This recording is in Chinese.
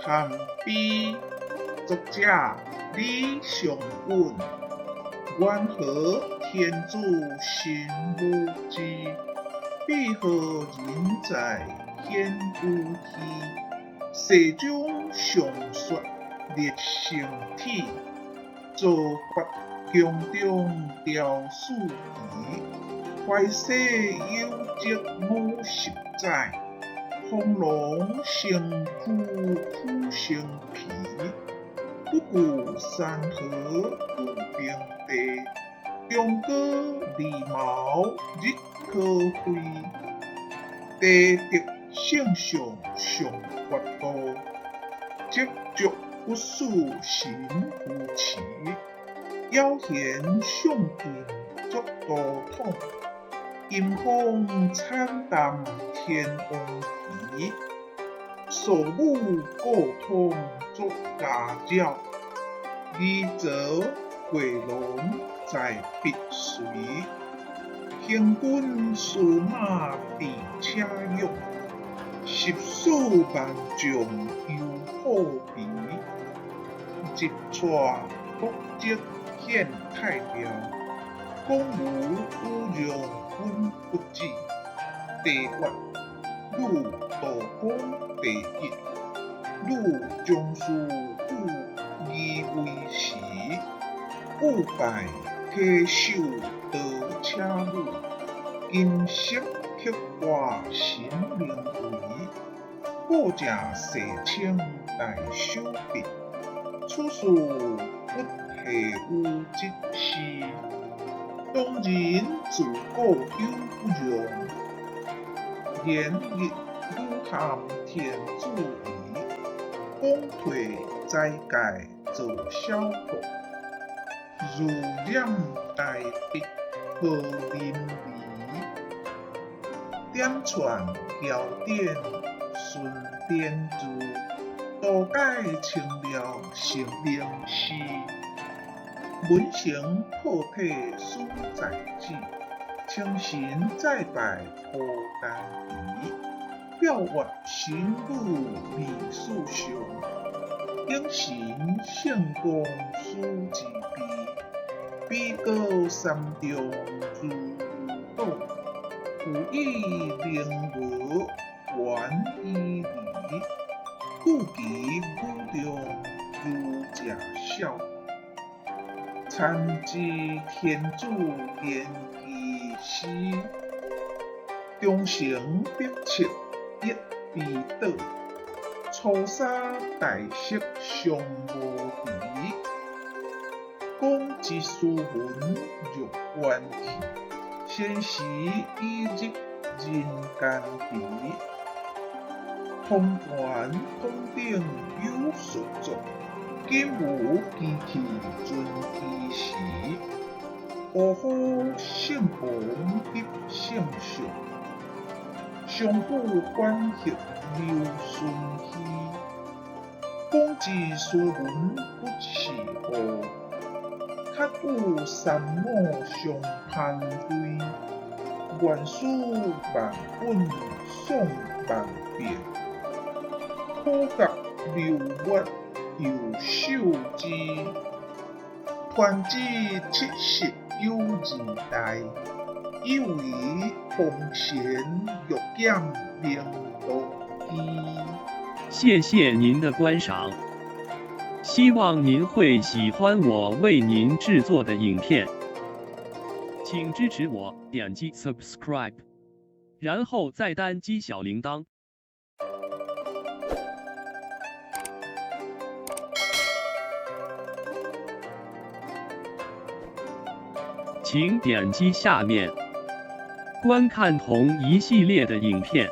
韩非，作者李尚允。缘何天子心无知？为何人在显有虚？世中常说立成体，造法宫中雕四仪。怀世有节无实在，恐龙生枯枯生皮。不顾山河不平地，中国礼貌日可辉。地德圣上上国度，积足不属心无耻。妖贤上进作道统，阴风惨淡天王旗。所武过通作牙教，衣则回龙在必随。行军司马地车用，十数万将有好比。一撮国籍显太庙，公无无用君不治。地月汝道公第一，汝将士故以为时。勿拜稽首得车路，金色刻画神明为。故者世称大手笔，此事不系有即事。当人自古有容，连日汝含天子仪。公退在界做小国，如念大笔何淋漓。点传遥典顺典注，道解清了成名诗。文成破体书在纸，清神再拜破丹仪。表阅神武秘书上，应神圣光书之笔。比高三中如斗，有意灵娥还以礼。故其武中如假笑，参知天子言其诗。忠诚必切一必倒，粗沙大色尚无敌。公之书文若怨气，先时以日人间敌。通关通顶有所作，今无机器尽其时。保护圣王必圣上，上古关系流顺虚。公之书文不是何？较有三母相攀归。原书万本送万遍，可觉流月又受之。团子七十有二代，以为红贤欲减名道基。谢谢您的观赏，希望您会喜欢我为您制作的影片。请支持我，点击 subscribe， 然后再单击小铃铛。请点击下面观看同一系列的影片。